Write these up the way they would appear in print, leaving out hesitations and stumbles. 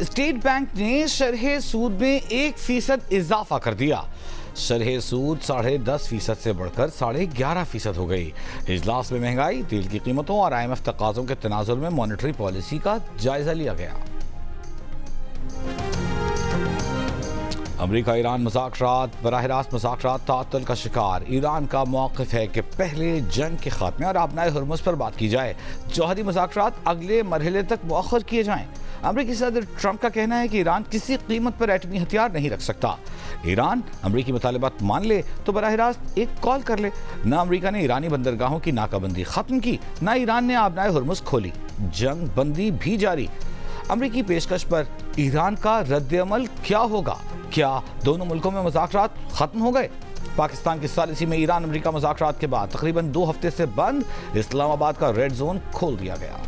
State bank ने शरह सूद में 1% इजाफा कर दिया। शरह सूद 10.5% से बढ़कर 11.5% हो गई। इजलास में महंगाई, तेल की कीमतों और IMF तकाज़ों के तनाजुर में मॉनेटरी पॉलिसी का जायजा लिया गया। अमरीका ईरान मुज़ाकरात, बराह रास्त मुज़ाकरात ताअत्तुल का शिकार। ईरान का मौक़िफ़ है कि पहले जंग के खात्मे और आबनाए हुर्मुज़ पर बात की जाए। जौहरी मुज़ाकरात अगले मरहले तक मुअख्खर किए जाएं। अमरीकी सदर ट्रंप का कहना है कि ईरान किसी कीमत पर एटमी हथियार नहीं रख सकता। ईरान अमरीकी मुतालिबात मान ले तो बराह रास्त एक कॉल कर ले। न अमरीका ने ईरानी बंदरगाहों की नाकाबंदी खत्म की, न ईरान ने आबनाए हुर्मुज़ खोली। जंग बंदी भी जारी। अमरीकी पेशकश पर ईरान का रद्द-ए-अमल क्या होगा? क्या दोनों मुल्कों में मुज़ाकरात खत्म हो गए? पाकिस्तान की सालिसी में ईरान अमरीका मुज़ाकरात के बाद तकरीबन 2 हफ्ते से बंद इस्लामाबाद का रेड जोन खोल दिया गया।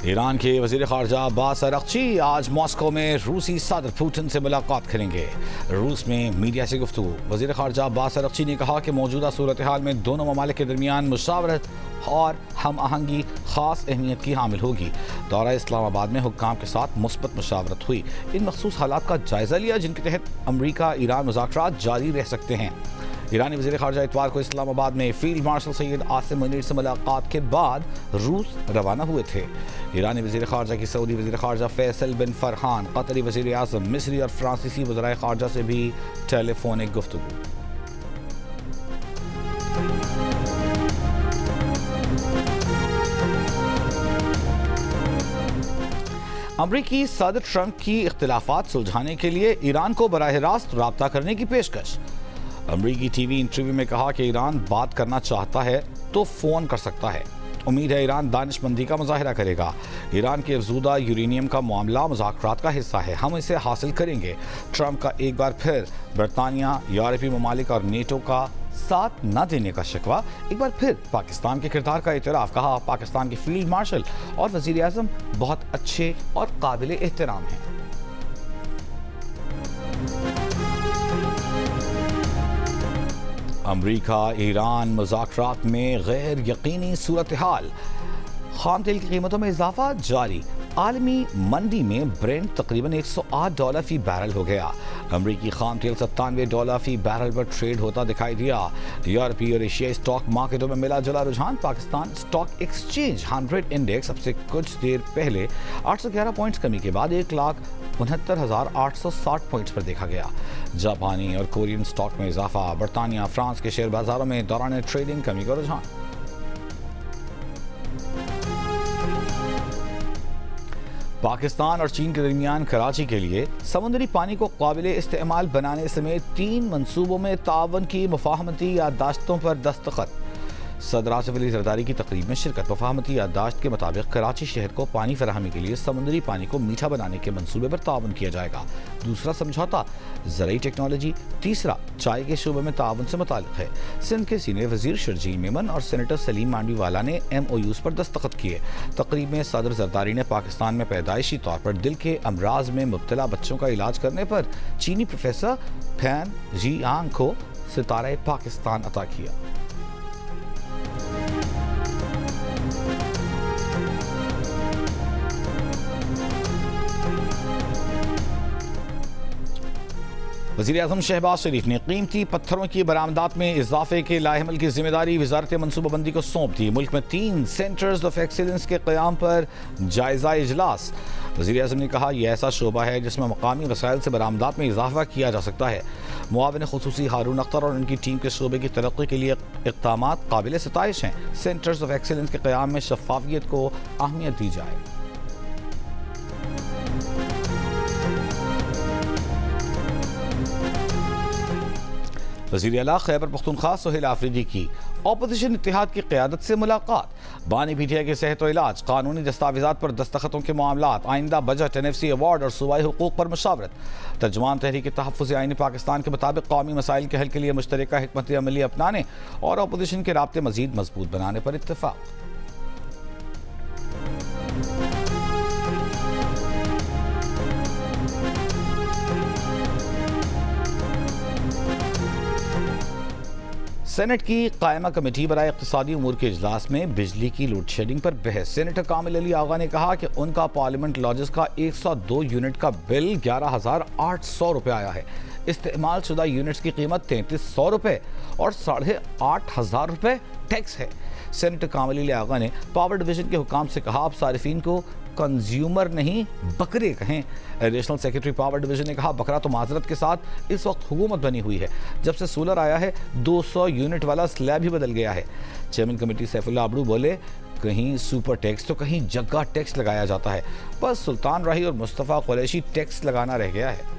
ईरान के वज़ीर ख़ारजा अब्बास अरग़ची आज मॉस्को में रूसी सदर पुतिन से मुलाकात करेंगे। रूस में मीडिया से गुफ्तगू। वज़ीर ख़ारजा अब्बास अरग़ची ने कहा कि मौजूदा सूरत हाल में दोनों ममालिक के दरमियान मुशावरत और हम आहंगी ख़ास अहमियत की हामिल होगी। दौरा इस्लामाबाद में हुक्काम के साथ मुस्बत मुशावरत हुई। इन मखसूस हालात का जायज़ा लिया जिनके तहत अमरीका ईरान मुज़ाकरात जारी रह सकते हैं। ईरानी वज़ीर ख़ारजा इतवार को इस्लामाबाद में फील्ड मार्शल सैयद आसिम मुनीर से मुलाकात के बाद रूस रवाना हुए थे। ईरानी वज़ीर ख़ारजा की सऊदी वज़ीर ख़ारजा फैसल बिन फरहान, कतरी वज़ीर आज़म, मिस्री और फ्रांसीसी वज़राए ख़ारजा से भी टेलीफोनिक गुफ्तगू। अमरीकी सदर ट्रंप की इख्तिलाफात सुलझाने के लिए ईरान को बराह रास्त राब्ता करने की पेशकश। अमरीकी टीवी इंटरव्यू में कहा कि ईरान बात करना चाहता है तो फ़ोन कर सकता है। उम्मीद है ईरान दानिशमंदी का मुजाहिरा करेगा। ईरान के अफजूदा यूरेनियम का मामला मुज़ाकरात का हिस्सा है, हम इसे हासिल करेंगे। ट्रंप का एक बार फिर बरतानिया, यूरोपीय ममालिक और नेटो का साथ न देने का शिकवा। एक बार फिर पाकिस्तान के किरदार का एतराफ़। कहा पाकिस्तान के फील्ड मार्शल और वज़ीर आज़म बहुत अच्छे और काबिल एहतराम हैं। अमरीका ईरान मुज़ाकरात में गैर यकीनी सूरत हाल। खाम तेल की कीमतों में इजाफा जारी। आलमी मंडी में ब्रेंट तकरीबन $108 फी बैरल हो गया। अमरीकी खाम तेल $97 फी बैरल पर ट्रेड होता दिखाई दिया। यूरोपीय और एशियाई स्टॉक मार्केटों में मिला जुला रुझान। पाकिस्तान स्टॉक एक्सचेंज 100 इंडेक्स अब से कुछ देर पहले 811 पॉइंट्स कमी के बाद 1,69,860 पॉइंट्स पर देखा गया। जापानी और कोरियन स्टॉक में इजाफा। बरतानिया, फ्रांस के शेयर बाजारों में दौरान ट्रेडिंग कमी का रुझान। पाकिस्तान और चीन के दरमियान कराची के लिए समुद्री पानी को काबिले इस्तेमाल बनाने समेत 3 मंसूबों में तावन की मुफाहमती याददाश्तों पर दस्तखत। सदर आसिफ अली जरदारी की तकरीब में शिरकत। मुफाहमती याददाश्त के मुताबिक कराची शहर को पानी फराहमी के लिए समुद्री पानी को मीठा बनाने के मंसूबे पर तावन किया जाएगा। दूसरा समझौता ज़राई टेक्नोलॉजी, तीसरा चाय के शोबे में तावन से मुताल्लिक है। सिंध के सीनियर वजीर शर्जील मेमन और सेनेटर सलीम मांडवीवाला ने MOUs पर दस्तखत किए। तकरीब में सदर जरदारी ने पाकिस्तान में पैदाइशी तौर पर दिल के अमराज में मुब्तला बच्चों का इलाज करने पर चीनी प्रोफेसर फैन जियांग को सितारा पाकिस्तान अता किया। वज़ीर आज़म शहबाज शरीफ ने कीमती पत्थरों की बरामदात में इजाफे के लाएहमल की जिम्मेदारी वजारत मनसूबाबंदी को सौंप दी। मुल्क में 3 सेंटर्स ऑफ एक्सीलेंस के क़याम पर जायज़ा इजलास। वज़ीर आज़म ने कहा यह ऐसा शोबा है जिसमें मकामी वसाइल से बरामदात में इजाफा किया जा सकता है। मुआविन खुसूसी हारून अख्तर और उनकी टीम के शोबे की तरक्की के लिए इक़दामात काबिल सिताइश हैं। सेंटर्स ऑफ एक्सीलेंस के क़याम में शफ़ाफियत को अहमियत दी जाए। वज़ीर आला खैबर पख्तूनख्वा सुहेल आफरीदी की अपोजिशन इत्तेहाद की क़यादत से मुलाकात। बानी PTI के सेहत और इलाज, कानूनी दस्तावेज़ात पर दस्तखतों के मामलात, आइंदा बजट, NFC अवार्ड और सूबाई हुकूक पर मुशावरत। तर्जुमान तहरीक तहफ़्फ़ुज़ आईन पाकिस्तान के मुताबिक कौमी मसाइल के हल के लिए मुश्तरका हिकमत अमली अपनाने और अपोजिशन के राब्ते मज़ीद मजबूत बनाने पर इत्तफ़ाक़। सेनेट की कायमा कमेटी बराए इक्तिसादी उमूर के इजलास में बिजली की लोड शेडिंग पर बहस। सेनेटर कामिल अली आगा ने कहा कि उनका पार्लियामेंट लॉजेस का 102 यूनिट का बिल 11,800 रुपये आया है। इस्तेमाल शुदा यूनिट्स की कीमत 3,300 रुपये और 8,500 रुपये टैक्स है। सेनेटर कामिल अली आगा ने पावर डिवीजन के हुकाम से कहा, आप सारिफीन को कंज्यूमर नहीं बकरे कहें। एडिशनल सेक्रेटरी पावर डिवीजन ने कहा, बकरा तो माजरत के साथ इस वक्त हुकूमत बनी हुई है। जब से सोलर आया है 200 यूनिट वाला स्लैब ही बदल गया है। चेयरमैन कमेटी सैफुल्लाह अबड़ू बोले, कहीं सुपर टैक्स तो कहीं जग्गा टैक्स लगाया जाता है, बस सुल्तान राही और मुस्तफ़ा कुरैशी टैक्स लगाना रह गया है।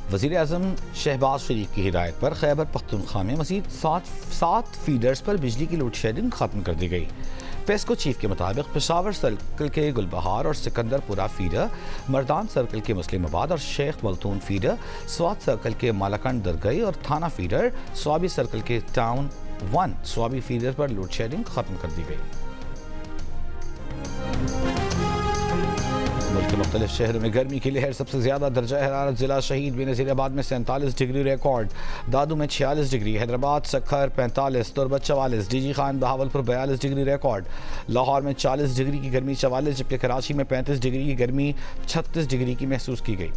वज़ीर-ए-आज़म शहबाज शरीफ की हिदायत पर खैबर पख्तूनख्वा में मज़ीद सात फीडर्स पर बिजली की लोड शेडिंग खत्म कर दी गई। पेस्को चीफ के मुताबिक पेशावर सर्कल के गुलबहार और सिकंदरपुरा फीडर, मर्दान सर्कल के मुस्लिमाबाद और शेख मलतून फीडर, स्वात सर्कल के मालाकंड दरगई और थाना फीडर, स्वाबी सर्कल के टाउन 1 स्वाबी फीडर पर लोड शेडिंग खत्म कर दी गई। मुल्क के मुख्तलिफ शहरों में गर्मी की लहर, सबसे ज्यादा दर्जा हरारत जिला शहीद बेनज़ीराबाद में 47 डिग्री रिकॉर्ड, दादू में 46 डिग्री, हैदराबाद सखर 45, तुरबत 44, DG Khan Bahawalpur 42 degree record, Lahore में 40 डिग्री की गर्मी 44, जबकि कराची में 35 डिग्री की गर्मी 36 डिग्री की महसूस की गई।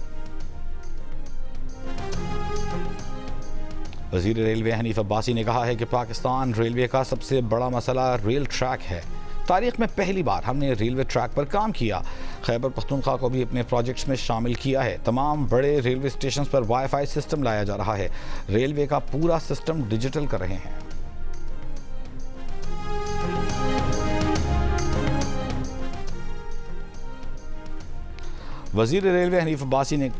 वज़ीर रेलवे हनीफ अब्बासी ने कहा है कि पाकिस्तान रेलवे का सबसे बड़ा मसला रेल ट्रैक है। तारीख में पहली बार हमने रेलवे ट्रैक पर काम किया। खैबर पख्तूनख्वा को भी अपने प्रोजेक्ट्स में शामिल किया है। तमाम बड़े रेलवे स्टेशन पर वाईफाई सिस्टम लाया जा रहा है। रेलवे का पूरा सिस्टम डिजिटल कर रहे हैं। वज़ीर रेलवे हनीफ अब्बासी ने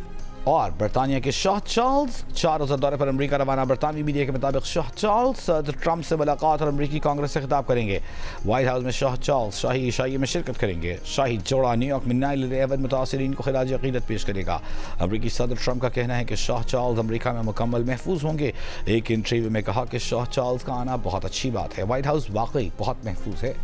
और बरतानिया के शाह चार्ल्स 4 रोज़ा दौरे पर अमेरिका रवाना। बरतानवी मीडिया के मुताबिक शाह चार्ल्स सदर ट्रंप से मुलाकात और अमेरिकी कांग्रेस से खिताब करेंगे। व्हाइट हाउस में शाह चार्ल्स शाही ईशाई में शिरकत करेंगे। शाही जोड़ा न्यूयॉर्क में नाइल एवद मुतासिरीन को खिराज अकीदत पेश करेगा। अमेरिकी सदर ट्रंप का कहना है कि शाह चार्ल्स अमेरिका में मुकम्मल महफूज होंगे। एक इंटरव्यू में कहा कि शाह चार्ल्स का आना बहुत अच्छी बात है। व्हाइट हाउस वाकई बहुत महफूज है।